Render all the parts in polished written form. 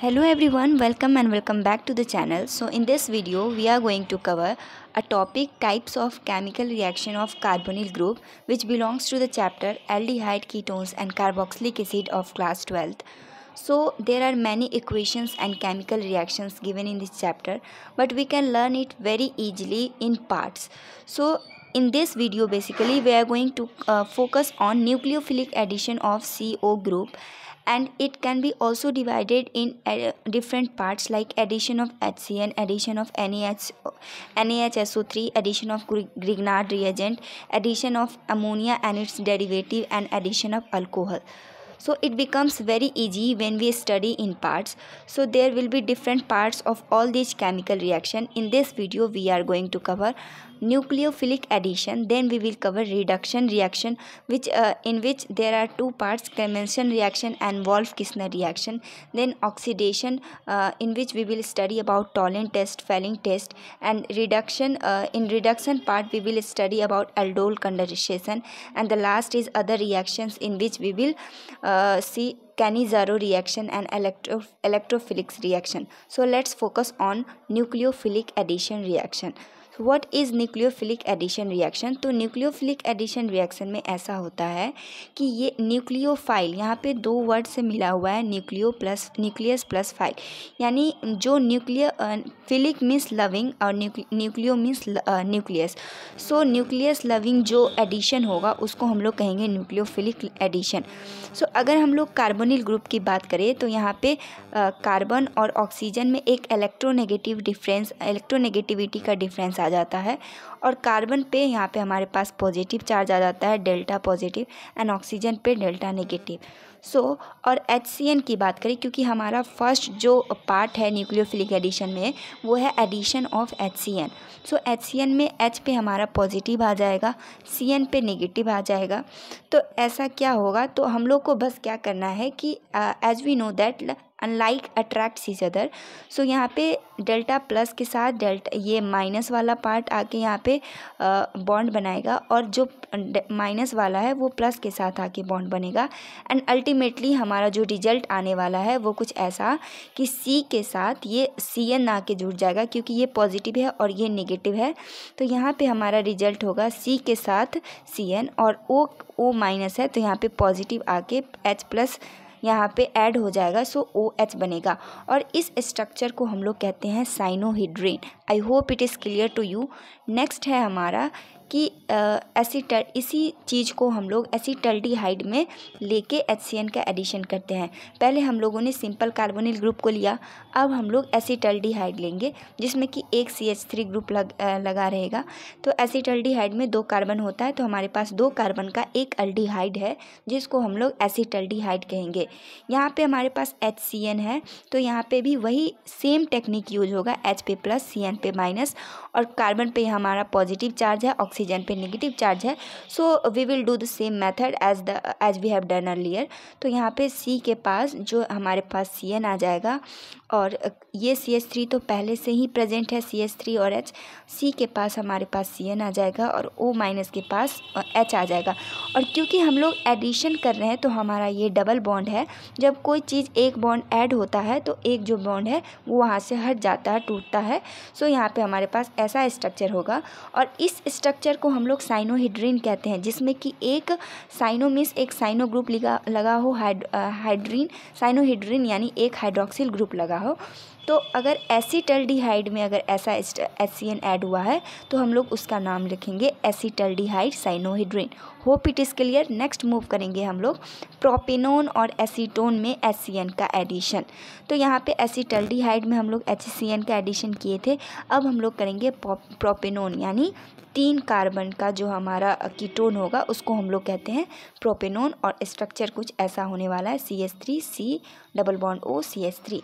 Hello everyone, welcome back to the channel. So in this video we are going to cover a topic types of chemical reaction of carbonyl group which belongs to the chapter aldehyde ketones and carboxylic acid of class 12th. So there are many equations and chemical reactions given in this chapter, but we can learn it very easily in parts. So in this video basically we are going to focus on nucleophilic addition of CO group, and it can be also divided in different parts like addition of HCN, addition of NaHSO3, addition of Grignard reagent, addition of ammonia and its derivative, and addition of alcohol. So it becomes very easy when we study in parts. So there will be different parts of all these chemical reaction. In this video we are going to cover nucleophilic addition, then we will cover reduction reaction in which there are two parts, Clemmensen reaction and Wolff-Kissner reaction, then oxidation in which we will study about Tollens test, Fehling test, and reduction in reduction part we will study about aldol condensation, and the last is other reactions in which we will see Cannizzaro reaction and electrophilic reaction. So let's focus on nucleophilic addition reaction. So what is nucleophilic addition reaction? तो nucleophilic addition reaction में ऐसा होता है कि ये nucleophile, यहाँ पे दो वर्ड से मिला हुआ है, न्यूक्लियस प्लस फाइल, यानी जो फिलिक मीन्स लविंग और न्यूक्लियो मीन्स न्यूक्लियस. सो न्यूक्लियस लविंग जो एडिशन होगा उसको हम लोग कहेंगे न्यूक्लियोफिलिक एडिशन. सो अगर हम लोग कार्बोनिल ग्रुप की बात करें तो यहाँ पे कार्बन और ऑक्सीजन में एक इलेक्ट्रोनेगेटिविटी का डिफरेंस आ जाता है, और कार्बन पे यहाँ पे हमारे पास पॉजिटिव चार्ज आ जाता है, डेल्टा पॉजिटिव, एंड ऑक्सीजन पे डेल्टा नेगेटिव. सो और HCN की बात करें, क्योंकि हमारा फर्स्ट जो पार्ट है न्यूक्लियोफिलिक एडिशन में वो है addition of HCN. So HCN में H पे हमारा पॉजिटिव आ जाएगा, CN पे नेगेटिव आ जाएगा. तो ऐसा क्या होगा, तो हम लोग को बस क्या करना है कि as we know that unlike attracts each other. So यहाँ पे डेल्टा प्लस के साथ डेल्टा ये माइनस वाला पार्ट आके यहाँ पे बॉन्ड बनाएगा, और जो माइनस वाला है वो प्लस के साथ आके बॉन्ड बनेगा, एंड अल्टीमेटली हमारा जो रिजल्ट आने वाला है वो कुछ ऐसा कि C के साथ ये CN आके जुड़ जाएगा, क्योंकि ये पॉजिटिव है और ये नेगेटिव है. तो यहाँ पे हमारा रिजल्ट होगा C के साथ CN, और O माइनस है तो यहाँ पे पॉजिटिव आके H प्लस यहाँ पे ऐड हो जाएगा. सो OH बनेगा, और इस स्ट्रक्चर को हम लोग कहते हैं cyanohydrin. I hope it is clear to you. Next है हमारा कि इसी चीज़ को हम लोग एसीटल्डिहाइड में लेके HCN का एडिशन करते हैं. पहले हम लोगों ने सिंपल कार्बोनिल ग्रुप को लिया, अब हम लोग एसीटल्डिहाइड लेंगे जिसमें कि एक CH3 ग्रुप लगा रहेगा. तो एसीटल्डिहाइड में दो कार्बन होता है, तो हमारे पास दो कार्बन का एक अल्डिहाइड है जिसको हम लोग एसीटल्डिहाइड कहेंगे. यहाँ पे हमारे पास HCN है, तो यहाँ पे भी वही सेम टेक्निक यूज होगा, H पे प्लस CN पे माइनस, और कार्बन पे हमारा पॉजिटिव चार्ज है, ऑक्सीजन पे नेगेटिव चार्ज है. So we will do the same method as we have done earlier. तो यहाँ पे C के पास जो हमारे पास CN आ जाएगा, और ये CH3 तो पहले से ही प्रेजेंट है, CH3 और H. C के पास हमारे पास CN आ जाएगा और O माइनस के पास H आ जाएगा. और क्योंकि हम लोग एडिशन कर रहे हैं तो हमारा ये डबल बॉन्ड है. जब कोई चीज़ एक बॉन्ड ऐड होता है तो एक जो बॉन्ड है वो वहाँ से हट जाता है, टूटता है. सो यहाँ पे हमारे पास ऐसा स्ट्रक्चर होगा, और इस स्ट्रक्चर को हम लोग साइनोहिड्रीन कहते हैं, जिसमें कि एक साइनो मीन्स एक साइनो ग्रुप लगा हो, हाइड्रीन साइनोहिड्रीन यानी एक हाइड्रोक्सिल ग्रुप लगा हो. तो अगर एसीटल्डिहाइड में अगर ऐसा HCN ऐड हुआ है तो हम लोग उसका नाम लिखेंगे acetaldehyde cyanohydrin. Hope it is clear. Next move करेंगे हम लोग प्रोपेनोन और एसीटोन में HCN का एडिशन. तो यहाँ पे एसीटल्डिहाइड में हम लोग HCN का एडिशन किए थे, अब हम लोग करेंगे प्रोपेनोन, यानी 3 कार्बन का जो हमारा कीटोन होगा उसको हम लोग कहते हैं प्रोपेनोन, और स्ट्रक्चर कुछ ऐसा होने वाला है, CH3 C double bond O CH3,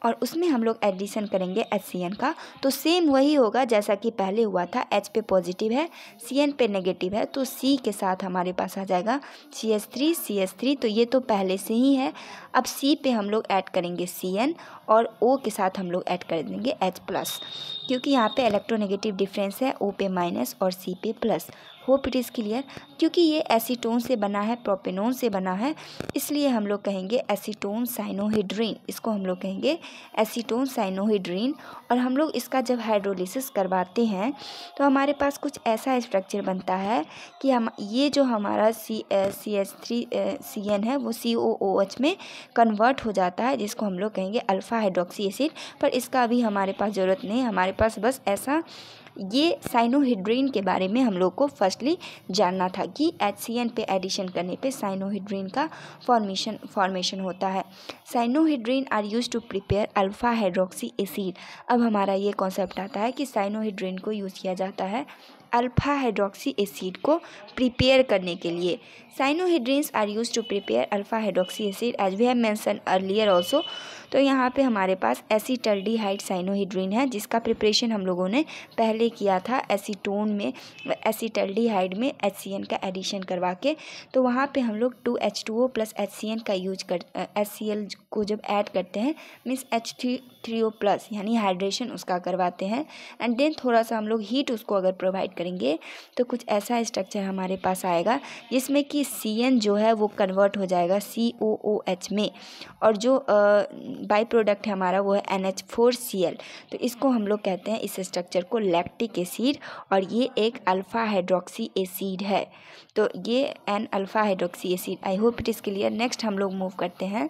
और उसमें हम लोग एडिशन करेंगे HCN का. तो सेम वही होगा जैसा कि पहले हुआ था, H पे पॉजिटिव है, CN पे नेगेटिव है, तो C के साथ हमारे पास आ जाएगा CH3, तो ये तो पहले से ही है. अब C पे हम लोग ऐड करेंगे CN, और O के साथ हम लोग ऐड कर देंगे H प्लस, क्योंकि यहाँ पे इलेक्ट्रोनेगेटिव डिफरेंस है, O पे माइनस और C पे plus. Hope it is clear. क्योंकि ये एसीटोन से बना है, प्रोपेनोन से बना है, इसलिए हम लोग कहेंगे एसीटोन साइनोहिड्रीन, इसको हम लोग कहेंगे एसीटोन साइनोहिड्रीन। और हम लोग इसका जब हाइड्रोलिसिस करवाते हैं तो हमारे पास कुछ ऐसा स्ट्रक्चर बनता है कि हम ये जो हमारा CH3CN है वो COOH में कन्वर्ट हो जाता है, जिसको हम लोग कहेंगे अल्फ़ा हाइड्रोक्सी एसिड। पर इसका अभी हमारे पास ज़रूरत नहीं है, हमारे पास बस ऐसा ये साइनोहिड्रीन के बारे में हम लोग को फर्स्टली जानना था कि HCN पे एडिशन करने पे साइनोहिड्रीन का फॉर्मेशन होता है। Cyanohydrin are use to prepare alpha hydroxy acid. अब हमारा ये कॉन्सेप्ट आता है कि साइनोहिड्रीन को यूज़ किया जाता है अल्फ़ा हाइड्रोक्सी एसिड को प्रिपेयर करने के लिए। Cyanohydrins are use to prepare alpha hydroxy acid as we have mention earlier also. तो यहाँ पे हमारे पास एसीटल्डिहाइड साइनोहिड्रीन है, जिसका प्रिपरेशन हम लोगों ने पहले किया था एसीटोन में, एसीटल्डिहाइड में HCN का एडिशन करवा के। तो वहाँ पे हम लोग 2H2O प्लस HCN का यूज कर HCl को जब ऐड करते हैं मीन्स H3O प्लस यानी हाइड्रेशन उसका करवाते हैं। एंड देन थोड़ा सा हम लोग हीट उसको अगर प्रोवाइड करेंगे तो कुछ ऐसा स्ट्रक्चर हमारे पास आएगा जिसमें कि CN जो है वो कन्वर्ट हो जाएगा COOH में, और जो बाई प्रोडक्ट है हमारा वो है NH4Cl। तो इसको हम लोग कहते हैं इस स्ट्रक्चर को लैक्टिक एसिड, और ये एक अल्फ़ा हाइड्रोक्सी एसिड है। तो ये an alpha hydroxy acid. I hope it is clear. Next हम लोग मूव करते हैं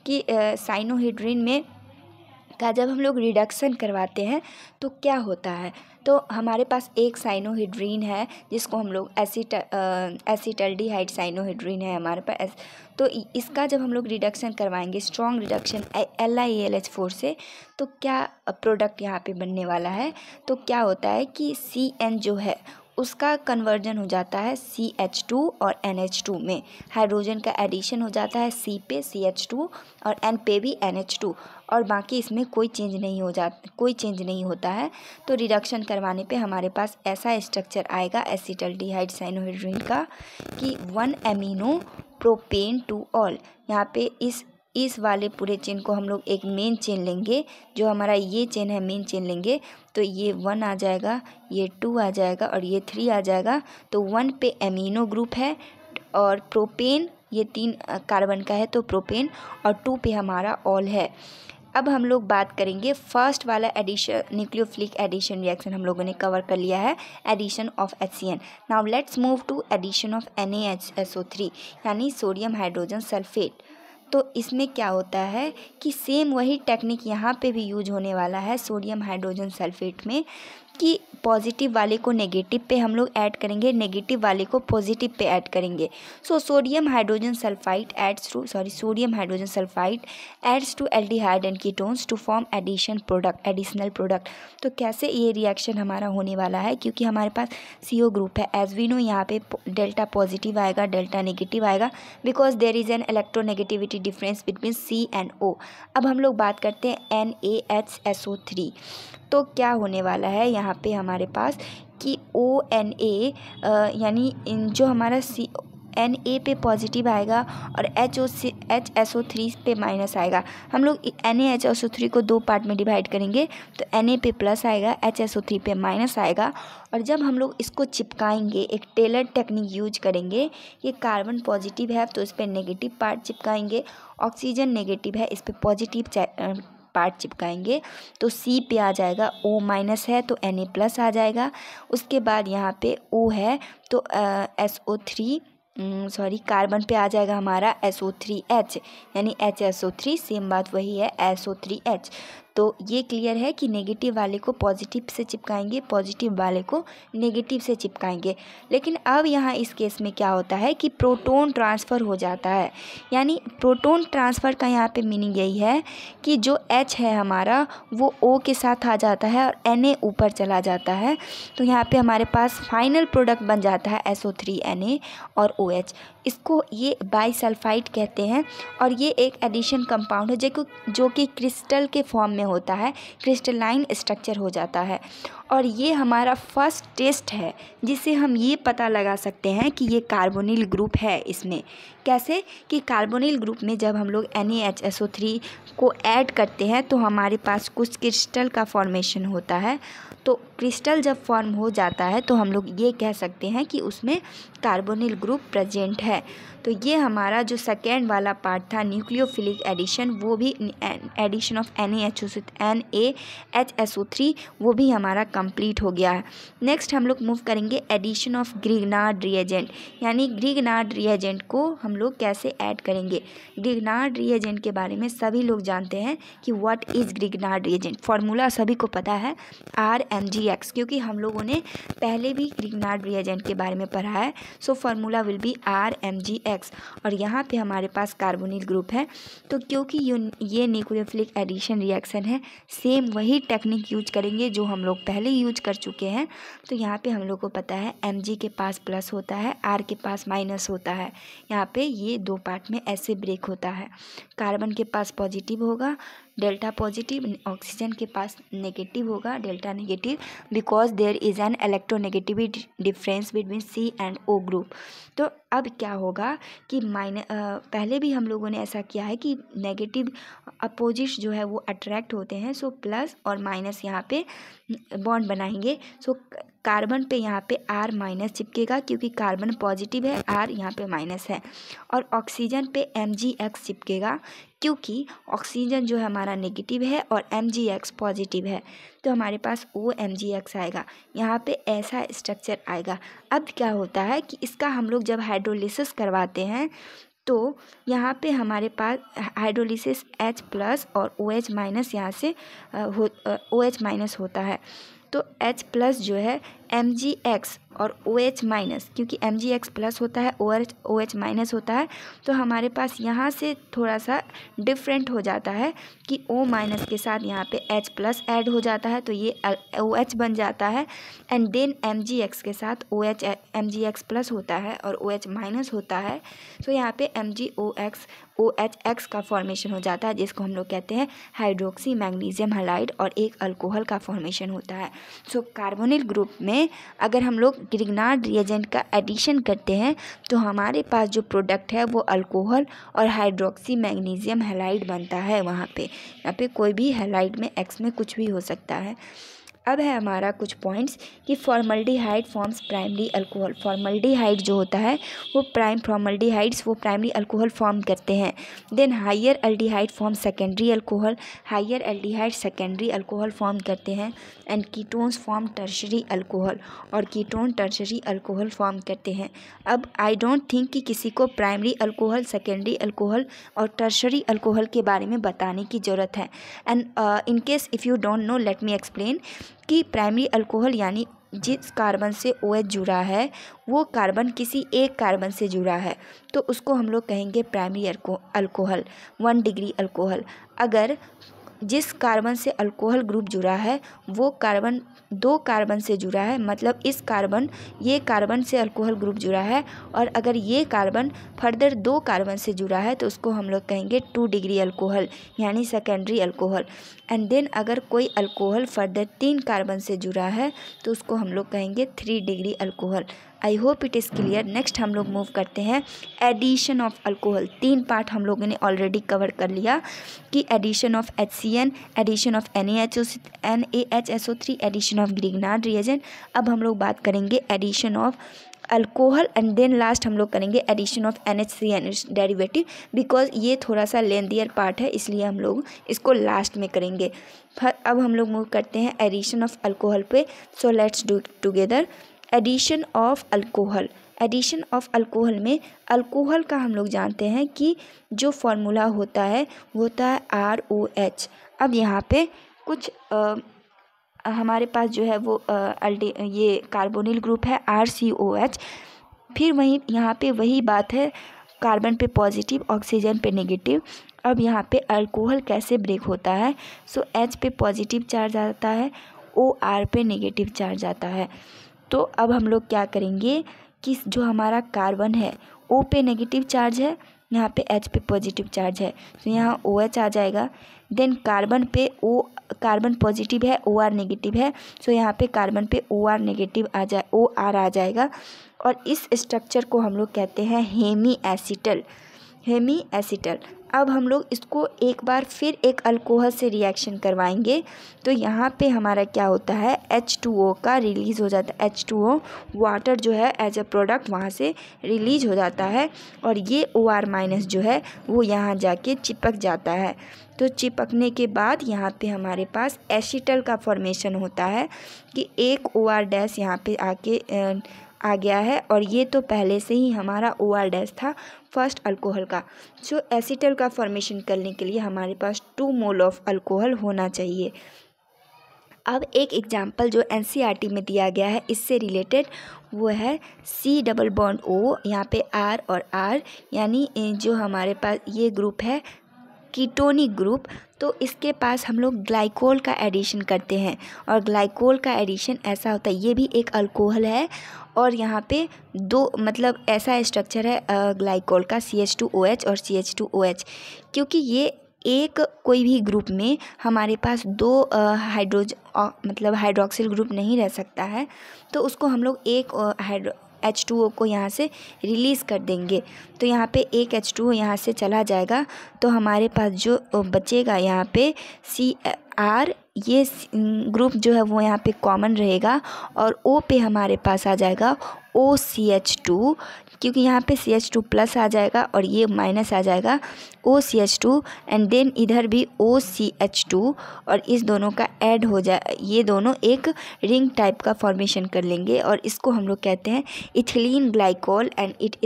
कि साइनोहिड्रीन में का जब हम लोग रिडक्शन करवाते हैं तो क्या होता है। तो हमारे पास एक साइनोहिड्रीन है जिसको हम लोग एसीटल्डिहाइड साइनोहिड्रीन है हमारे पास। तो इसका जब हम लोग रिडक्शन करवाएंगे स्ट्रॉन्ग रिडक्शन LiAlH4 से, तो क्या प्रोडक्ट यहाँ पे बनने वाला है। तो क्या होता है कि CN जो है उसका कन्वर्जन हो जाता है CH2 और NH2 में, हाइड्रोजन का एडिशन हो जाता है C पे CH2 और N पे भी NH2, और बाकी इसमें कोई चेंज नहीं होता है। तो रिडक्शन करवाने पे हमारे पास ऐसा स्ट्रक्चर आएगा एसीटल्डिहाइड साइनोहिड्रीन का कि 1 अमीनो प्रोपेन टू ऑल। यहाँ पे इस वाले पूरे चेन को हम लोग एक मेन चेन लेंगे, जो हमारा ये चेन है मेन चेन लेंगे, तो ये 1 आ जाएगा, ये 2 आ जाएगा और ये 3 आ जाएगा। तो 1 पे एमिनो ग्रुप है और प्रोपेन ये 3 कार्बन का है तो प्रोपेन, और 2 पे हमारा ऑल है। अब हम लोग बात करेंगे फर्स्ट वाला एडिशन, न्यूक्लियोफिलिक एडिशन रिएक्शन हम लोगों ने कवर कर लिया है, addition of HCN। Now let's move to addition of NaSO3 यानी सोडियम हाइड्रोजन सल्फेट। तो इसमें क्या होता है कि सेम वही टेक्निक यहाँ पे भी यूज होने वाला है सोडियम हाइड्रोजन सल्फेट में, कि पॉजिटिव वाले को नेगेटिव पे हम लोग ऐड करेंगे, नेगेटिव वाले को पॉजिटिव पे ऐड करेंगे। So sodium hydrogen sulphide adds to aldehyde and ketones to form additional product. तो कैसे ये रिएक्शन हमारा होने वाला है, क्योंकि हमारे पास CO ग्रुप है, एज वी नो यहाँ पे डेल्टा पॉजिटिव आएगा, डेल्टा नेगेटिव आएगा, because there is an electronegativity difference between C and O। अब हम लोग बात करते हैं NaHSO3। तो क्या होने वाला है यहाँ पे हमारे पास कि ONA यानी जो हमारा Na पे पॉजिटिव आएगा और HSO3 पे माइनस आएगा। हम लोग NaHSO3 को 2 पार्ट में डिवाइड करेंगे, तो Na पे प्लस आएगा, HSO3 पे माइनस आएगा। और जब हम लोग इसको चिपकाएंगे, एक टेलर टेक्निक यूज करेंगे, ये कार्बन पॉजिटिव है तो इस पर नेगेटिव पार्ट चिपकाएंगे, ऑक्सीजन नेगेटिव है इस पर पॉजिटिव पार्ट चिपकाएंगे, तो C पे आ जाएगा, O माइनस है तो Na प्लस आ जाएगा। उसके बाद यहाँ पे O है तो कार्बन पे आ जाएगा हमारा SO3H यानी HSO3, सेम बात वही है SO3H। तो ये क्लियर है कि नेगेटिव वाले को पॉजिटिव से चिपकाएंगे, पॉजिटिव वाले को नेगेटिव से चिपकाएंगे। लेकिन अब यहाँ इस केस में क्या होता है कि प्रोटॉन ट्रांसफ़र हो जाता है, यानी प्रोटॉन ट्रांसफ़र का यहाँ पे मीनिंग यही है कि जो H है हमारा वो O के साथ आ जाता है और Na ऊपर चला जाता है। तो यहाँ पे हमारे पास फाइनल प्रोडक्ट बन जाता है SO3Na और OH। इसको ये बाइसल्फाइड कहते हैं, और ये एक एडिशन कंपाउंड है जो कि क्रिस्टल के फॉर्म में होता है, क्रिस्टलाइन स्ट्रक्चर हो जाता है। और ये हमारा फर्स्ट टेस्ट है जिससे हम ये पता लगा सकते हैं कि ये कार्बोनिल ग्रुप है। इसमें कैसे कि कार्बोनिल ग्रुप में जब हम लोग NaHSO3 को ऐड करते हैं तो हमारे पास कुछ क्रिस्टल का फॉर्मेशन होता है। तो क्रिस्टल जब फॉर्म हो जाता है तो हम लोग ये कह सकते हैं कि उसमें कार्बोनिल ग्रुप प्रेजेंट है। तो ये हमारा जो सेकेंड वाला पार्ट था न्यूक्लियोफिलिक एडिशन, वो भी एडिशन ऑफ NaHSO3 वो भी हमारा कंप्लीट हो गया है। नेक्स्ट हम लोग मूव करेंगे एडिशन ऑफ ग्रिग्नार्ड रिएजेंट, यानी ग्रिग्नार्ड रिएजेंट को हम लोग कैसे ऐड करेंगे। ग्रिग्नार्ड रिएजेंट के बारे में सभी लोग जानते हैं कि what is Grignard reagent. Formula सभी को पता है RMgX, क्योंकि हम लोगों ने पहले भी ग्रिग्नार्ड रिएजेंट के बारे में पढ़ा है। So formula will be RMgX। और यहाँ पे हमारे पास कार्बोनिल ग्रुप है। तो क्योंकि ये न्यूक्लियोफिलिक एडिशन रिएक्शन है, सेम वही टेक्निक यूज करेंगे जो हम लोग पहले यूज कर चुके हैं। तो यहाँ पे हम लोग को पता है Mg के पास प्लस होता है, R के पास माइनस होता है। यहाँ पे ये दो पार्ट में ऐसे ब्रेक होता है। कार्बन के पास पॉजिटिव होगा डेल्टा पॉजिटिव, ऑक्सीजन के पास नेगेटिव होगा delta negative, because there is an electronegativity difference between C and O group. तो अब क्या होगा कि पहले भी हम लोगों ने ऐसा किया है कि नेगेटिव अपोजिट जो है वो अट्रैक्ट होते हैं। सो प्लस और माइनस यहाँ पे बॉन्ड बनाएंगे। सो कार्बन पे यहाँ पे R माइनस चिपकेगा क्योंकि कार्बन पॉजिटिव है, R यहाँ पे माइनस है। और ऑक्सीजन पे Mgx चिपकेगा क्योंकि ऑक्सीजन जो है हमारा नेगेटिव है और Mgx पॉजिटिव है। तो हमारे पास OMgx आएगा, यहाँ पे ऐसा स्ट्रक्चर आएगा। अब क्या होता है कि इसका हम लोग जब हाइड्रोलिसिस करवाते हैं तो यहाँ पे हमारे पास हाइड्रोलिसिस H प्लस और OH माइनस यहाँ से OH माइनस होता है। तो H प्लस जो है Mgx और OH माइनस, क्योंकि Mgx प्लस होता है OH माइनस होता है, तो हमारे पास यहाँ से थोड़ा सा डिफरेंट हो जाता है कि O माइनस के साथ यहाँ पे H प्लस ऐड हो जाता है तो ये OH बन जाता है। एंड देन Mgx के साथ Mgx प्लस होता है और OH माइनस होता है। तो यहाँ पे OHX का फॉर्मेशन हो जाता है जिसको हम लोग कहते हैं हाइड्रोक्सी मैग्नीशियम हैलाइड और एक अल्कोहल का फॉर्मेशन होता है। सो कार्बोनिल ग्रुप में अगर हम लोग ग्रिग्नार्ड रिएजेंट का एडिशन करते हैं तो हमारे पास जो प्रोडक्ट है वो अल्कोहल और हाइड्रोक्सी मैग्नीशियम हैलाइड बनता है। यहाँ पे कोई भी हैलाइड में X में कुछ भी हो सकता है। अब है हमारा कुछ पॉइंट्स कि formaldehyde forms primary alcohol. Formaldehyde जो होता है वो फॉर्मल्डिहाइड्स वो प्राइमरी अल्कोहल फॉर्म करते हैं। Then higher aldehyde form secondary alcohol, higher aldehyde secondary alcohol form करते हैं। And ketones form tertiary alcohol, और कीटोन टर्शरी अल्कोहल फॉर्म करते हैं। अब आई डोंट थिंक कि किसी को प्राइमरी अल्कोहल, सेकेंडरी अल्कोहल और टर्शरी अल्कोहल के बारे में बताने की ज़रूरत है। And in case if you don't know, let me explain कि प्राइमरी अल्कोहल यानी जिस कार्बन से OH जुड़ा है वो कार्बन किसी एक कार्बन से जुड़ा है तो उसको हम लोग कहेंगे प्राइमरी अल्कोहल, 1 डिग्री अल्कोहल। अगर जिस कार्बन से अल्कोहल ग्रुप जुड़ा है वो कार्बन 2 कार्बन से जुड़ा है, मतलब ये कार्बन से अल्कोहल ग्रुप जुड़ा है, और अगर ये कार्बन फर्दर 2 कार्बन से जुड़ा है तो उसको हम लोग कहेंगे 2 डिग्री अल्कोहल यानी सेकेंडरी अल्कोहल। एंड देन अगर कोई अल्कोहल फर्दर 3 कार्बन से जुड़ा है तो उसको हम लोग कहेंगे 3 degree alcohol. I hope it is clear. Next हम लोग मूव करते हैं एडिशन ऑफ अल्कोहल। 3 पार्ट हम लोगों ने ऑलरेडी कवर कर लिया कि addition of HCN, addition of NaHSO3, addition of Grignard reagent. अब हम लोग बात करेंगे addition of alcohol and then last हम लोग करेंगे addition of NHCN derivative, because ये थोड़ा सा लेंथियर पार्ट है इसलिए हम लोग इसको लास्ट में करेंगे। अब हम लोग मूव करते हैं एडिशन ऑफ अल्कोहल पे। So let's do together addition of alcohol. Addition of alcohol में अल्कोहल का हम लोग जानते हैं कि जो फॉर्मूला होता है वो होता है ROH। अब यहाँ पे कुछ हमारे पास जो है वो ये कार्बोनिल ग्रुप है RCOH। फिर वहीं यहाँ पे वही बात है, कार्बन पे पॉजिटिव, ऑक्सीजन पे नेगेटिव। अब यहाँ पे अल्कोहल कैसे ब्रेक होता है। सो H पे पॉजिटिव चार्ज आता है, OR पे नेगेटिव चार्ज आता है। तो अब हम लोग क्या करेंगे कि जो हमारा कार्बन है O पे नेगेटिव चार्ज है यहाँ पे H पे पॉजिटिव चार्ज है, तो यहाँ OH आ जाएगा। देन कार्बन पे कार्बन पॉजिटिव है, OR नेगेटिव है, सो यहाँ पे कार्बन पे OR नेगेटिव OR आ जाएगा। और इस स्ट्रक्चर को हम लोग कहते हैं हेमी एसिटल। अब हम लोग इसको एक बार फिर एक अल्कोहल से रिएक्शन करवाएंगे, तो यहाँ पे हमारा क्या होता है, H2O का रिलीज़ हो जाता है। H2O वाटर जो है एज अ प्रोडक्ट वहाँ से रिलीज हो जाता है, और ये OR- जो है वो यहाँ जाके चिपक जाता है। तो चिपकने के बाद यहाँ पे हमारे पास एसिटल का फॉर्मेशन होता है कि एक OR- यहाँ पे आके आ गया है, और ये तो पहले से ही हमारा OR- था फर्स्ट अल्कोहल का। सो एसिटल का फॉर्मेशन करने के लिए हमारे पास 2 मोल ऑफ अल्कोहल होना चाहिए। अब एक एग्जाम्पल जो NCERT में दिया गया है इससे रिलेटेड, वो है C+O, यहाँ पे R और R, यानी जो हमारे पास ये ग्रुप है कीटोनिक ग्रुप, तो इसके पास हम लोग ग्लाइकोल का एडिशन करते हैं, और ग्लाइकोल का एडिशन ऐसा होता है, ये भी एक अल्कोहल है, और यहाँ पे दो मतलब ऐसा स्ट्रक्चर है ग्लाइकोल का CH2OH और CH2OH, क्योंकि ये एक कोई भी ग्रुप में हमारे पास दो हाइड्रोक्सिल ग्रुप नहीं रह सकता है, तो उसको हम लोग एक H2O को यहाँ से रिलीज़ कर देंगे। तो यहाँ पे एक H2O यहाँ से चला जाएगा, तो हमारे पास जो बचेगा यहाँ पे CR, ये ग्रुप जो है वो यहाँ पे कॉमन रहेगा, और O पे हमारे पास आ जाएगा OCH2, क्योंकि यहाँ पे CH2 प्लस आ जाएगा और ये माइनस आ जाएगा OCH2, एंड देन इधर भी OCH2, और इस दोनों का ऐड हो जाए, ये दोनों एक रिंग टाइप का फॉर्मेशन कर लेंगे, और इसको हम लोग कहते हैं ethylene glycol, and it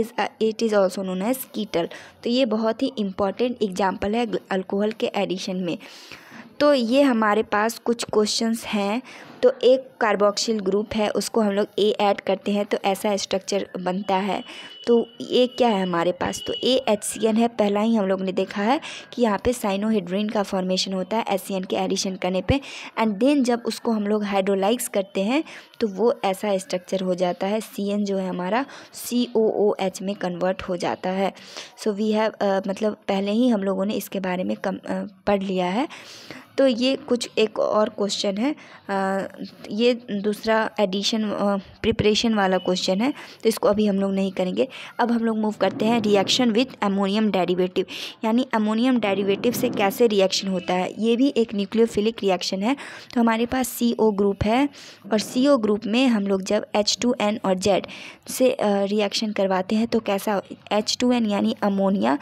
is also known as ketal. तो ये बहुत ही इम्पॉर्टेंट एग्जाम्पल है अल्कोहल के एडिशन में। तो ये हमारे पास कुछ क्वेश्चंस हैं। तो एक कार्बोक्सिल ग्रुप है, उसको हम लोग A ऐड करते हैं तो ऐसा स्ट्रक्चर बनता है। तो ये क्या है हमारे पास, तो HCN है, पहला ही हम लोग ने देखा है कि यहाँ पे साइनोहेड्रिन का फॉर्मेशन होता है HCN के एडिशन करने पे, एंड देन जब उसको हम लोग हाइड्रोलाइज करते हैं तो वो ऐसा स्ट्रक्चर हो जाता है, CN जो है हमारा COOH में कन्वर्ट हो जाता है। सो वी हैव मतलब पहले ही हम लोगों ने इसके बारे में पढ़ लिया है। तो ये कुछ एक और क्वेश्चन है, ये दूसरा एडिशन प्रिपरेशन वाला क्वेश्चन है, तो इसको अभी हम लोग नहीं करेंगे। अब हम लोग मूव करते हैं रिएक्शन विथ अमोनियम डेरिवेटिव, यानी अमोनियम डेरिवेटिव से कैसे रिएक्शन होता है। ये भी एक न्यूक्लियोफिलिक रिएक्शन है। तो हमारे पास CO ग्रुप है, और CO ग्रुप में हम लोग जब H2N और Z से रिएक्शन करवाते हैं तो कैसा, H2N यानी अमोनिया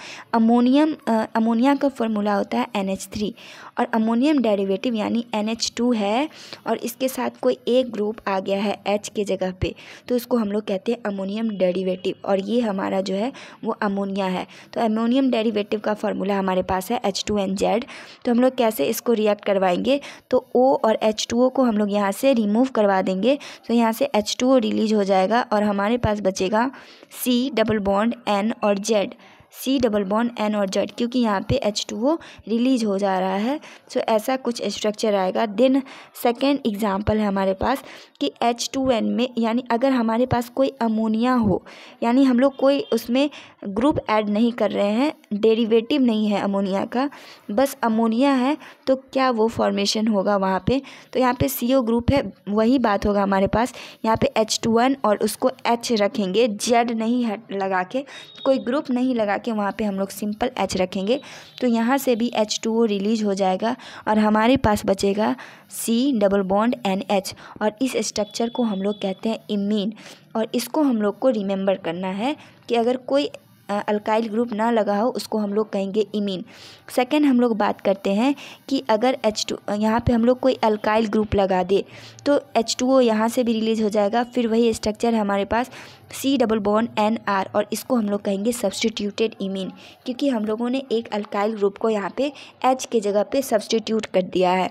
का फॉर्मूला होता है NH3, और अमोनियम डेरिवेटिव यानी NH2 है, और इसके साथ कोई एक ग्रुप आ गया है H के जगह पे, तो उसको हम लोग कहते हैं अमोनियम डेरिवेटिव, और ये हमारा जो है वो अमोनिया है। तो अमोनियम डेरिवेटिव का फॉर्मूला हमारे पास है H2NZ। तो हम लोग कैसे इसको रिएक्ट करवाएंगे, तो O और H2O को हम लोग यहाँ से रिमूव करवा देंगे, तो यहाँ से H2O रिलीज हो जाएगा, और हमारे पास बचेगा C+N और Z, C+N और Z, क्योंकि यहाँ पे H2O रिलीज हो जा रहा है। सो ऐसा कुछ स्ट्रक्चर आएगा। देन सेकेंड एग्जांपल है हमारे पास कि H2N में, यानी अगर हमारे पास कोई अमोनिया हो, यानी हम लोग कोई उसमें ग्रुप ऐड नहीं कर रहे हैं, डेरिवेटिव नहीं है अमोनिया का, बस अमोनिया है, तो क्या वो फॉर्मेशन होगा वहाँ पे, तो यहाँ पे CO ग्रुप है, वही बात होगा हमारे पास। यहाँ पे H2N और उसको H रखेंगे, Z नहीं लगा के, कोई ग्रुप नहीं लगा के, वहाँ पे हम लोग सिंपल H रखेंगे, तो यहाँ से भी H2O रिलीज हो जाएगा, और हमारे पास बचेगा C+NH, और इस स्ट्रक्चर को हम लोग कहते हैं इमीन। और इसको हम लोग को रिमेंबर करना है कि अगर कोई अल्काइल ग्रुप ना लगा हो उसको हम लोग कहेंगे इमीन। सेकंड हम लोग बात करते हैं कि अगर H2 यहाँ पे हम लोग कोई अल्काइल ग्रुप लगा दे तो H2O यहाँ से भी रिलीज हो जाएगा, फिर वही स्ट्रक्चर है हमारे पास C+NR, और इसको हम लोग कहेंगे सब्सटीट्यूटेड इमीन, क्योंकि हम लोगों ने एक अल्काइल ग्रुप को यहाँ पे H के जगह पे सब्सटीट्यूट कर दिया है।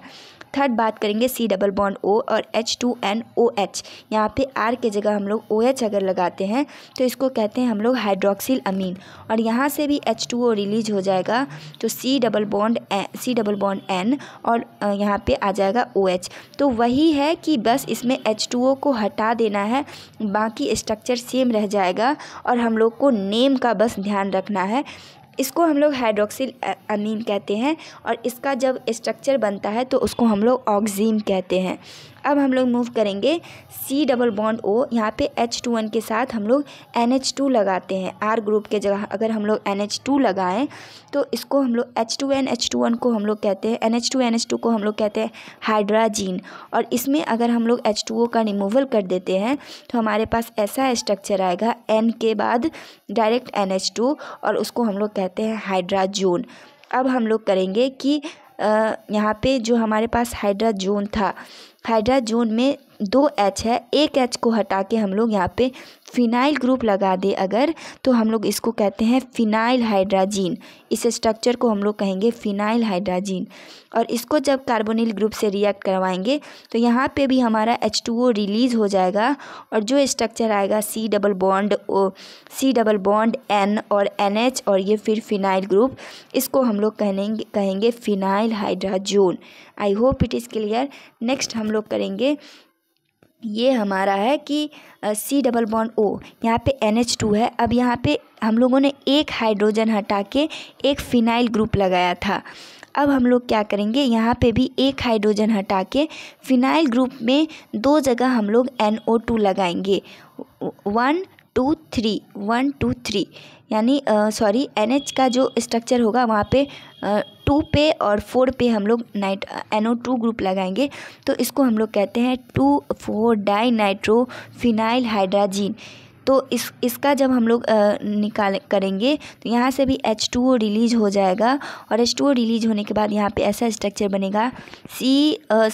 थर्ड बात करेंगे C+O और H2NOH, यहाँ पे R के जगह हम लोग OH अगर लगाते हैं तो इसको कहते हैं हम लोग हाइड्रोक्सिल अमीन, और यहाँ से भी H2O रिलीज हो जाएगा, तो C+N और यहाँ पे आ जाएगा OH। तो वही है कि बस इसमें H2O को हटा देना है, बाकी स्ट्रक्चर सेम रह जाएगा, और हम लोग को नेम का बस ध्यान रखना है इसको हम लोग हाइड्रोक्सिल अमीन कहते हैं और इसका जब स्ट्रक्चर बनता है तो उसको हम लोग ऑक्सीन कहते हैं। अब हम लोग मूव करेंगे C डबल बॉन्ड O, यहाँ पे H2N के साथ हम लोग NH2 लगाते हैं। R ग्रुप के जगह अगर हम लोग NH2 लगाएं तो इसको हम लोग H2N को हम लोग कहते हैं, NH2 को हम लोग कहते हैं हाइड्राजीन। और इसमें अगर हम लोग H2O का रिमूवल कर देते हैं तो हमारे पास ऐसा स्ट्रक्चर आएगा N के बाद डायरेक्ट NH2 और उसको हम लोग कहते हैं हाइड्राजोन। अब हम लोग करेंगे कि यहाँ पे जो हमारे पास हाइड्राजोन था, हाइड्राजोन में 2 H है, एक H को हटा के हम लोग यहाँ पे फिनाइल ग्रुप लगा दे अगर, तो हम लोग इसको कहते हैं फिनाइल हाइड्राजीन। इस स्ट्रक्चर को हम लोग कहेंगे फिनाइल हाइड्राजीन। और इसको जब कार्बोनिल ग्रुप से रिएक्ट करवाएंगे तो यहाँ पे भी हमारा H2O रिलीज़ हो जाएगा और जो स्ट्रक्चर आएगा C डबल बॉन्ड N और NH और ये फिर फिनाइल ग्रुप, इसको हम लोग कहेंगे phenyl hydrazone. I hope it is clear. Next हम लोग करेंगे, ये हमारा है कि C डबल बॉन्ड O, यहाँ पे NH2 है। अब यहाँ पे हम लोगों ने एक हाइड्रोजन हटा के एक फिनाइल ग्रुप लगाया था। अब हम लोग क्या करेंगे, यहाँ पे भी एक हाइड्रोजन हटा के फिनाइल ग्रुप में 2 जगह हम लोग NO2 लगाएंगे। 1 2 3 यानी NH का जो स्ट्रक्चर होगा वहाँ पे 2 पे और 4 पे हम लोग NO2 ग्रुप लगाएंगे, तो इसको हम लोग कहते हैं 2,4 डाई नाइट्रो फिनाइल हाइड्राजीन। तो इसका जब हम लोग करेंगे तो यहाँ से भी H2O रिलीज हो जाएगा और H2O रिलीज होने के बाद यहाँ पे ऐसा स्ट्रक्चर बनेगा C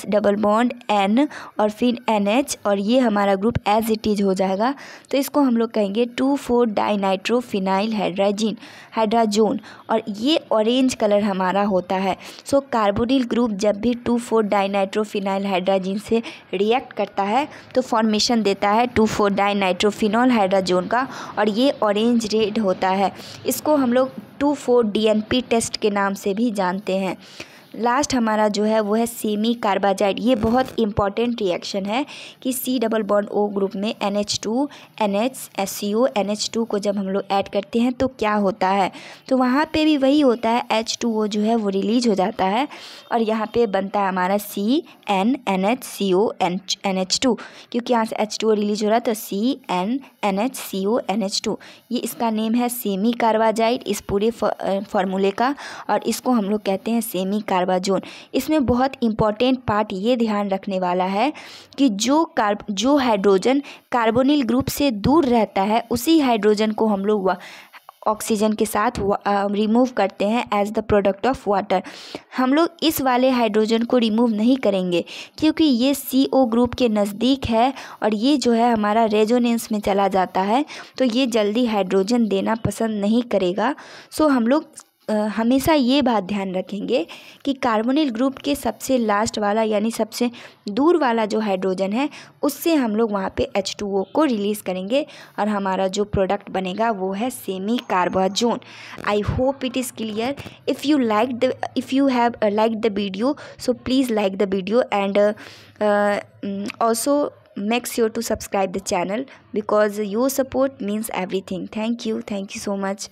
डबल बॉन्ड N और फिर NH और ये हमारा ग्रुप एज इट इज़ हो जाएगा। तो इसको हम लोग कहेंगे 2,4 डाई नाइट्रो फिनाइल हाइड्राजोन और ये ऑरेंज कलर हमारा होता है। सो कार्बोनिल ग्रुप जब भी 2,4 डाई नाइट्रो फिनाइल हाइड्राजीन से रिएक्ट करता है तो फॉर्मेशन देता है 2,4 डाई नाइट्रो फिनॉल हाइड्राजोन का और ये ऑरेंज रेड होता है। इसको हम लोग 2,4 DNP टेस्ट के नाम से भी जानते हैं। लास्ट हमारा जो है वो है सेमी कार्बाजाइड। ये बहुत इंपॉर्टेंट रिएक्शन है कि C double bond O group में NH2 NH SCO NH2 को जब हम लोग ऐड करते हैं तो क्या होता है, तो वहाँ पे भी वही होता है, H2O जो है वो रिलीज हो जाता है और यहाँ पे बनता है हमारा CN NHCO NH2, क्योंकि यहाँ से H2O रिलीज हो रहा है तो CN NHCO NH2। ये इसका नेम है सेमी कार्बाजाइड इस पूरे फार्मूले का और इसको हम लोग कहते हैं सेमी कार्बाजोन। इसमें बहुत इंपॉर्टेंट पार्ट ये ध्यान रखने वाला है कि जो हाइड्रोजन कार्बोनिल ग्रुप से दूर रहता है उसी हाइड्रोजन को हम लोग ऑक्सीजन के साथ रिमूव करते हैं as the product of water. हम लोग इस वाले हाइड्रोजन को रिमूव नहीं करेंगे क्योंकि ये CO ग्रुप के नज़दीक है और ये जो है हमारा रेजोनेंस में चला जाता है तो ये जल्दी हाइड्रोजन देना पसंद नहीं करेगा। सो हम लोग हमेशा ये बात ध्यान रखेंगे कि कार्बोनिल ग्रुप के सबसे लास्ट वाला यानी सबसे दूर वाला जो हाइड्रोजन है उससे हम लोग वहाँ पे H2O को रिलीज़ करेंगे और हमारा जो प्रोडक्ट बनेगा वो है semi carbazone. I hope it is clear. If you have like the video so please like the video and also make sure to subscribe the channel because your support means everything. Thank you so much.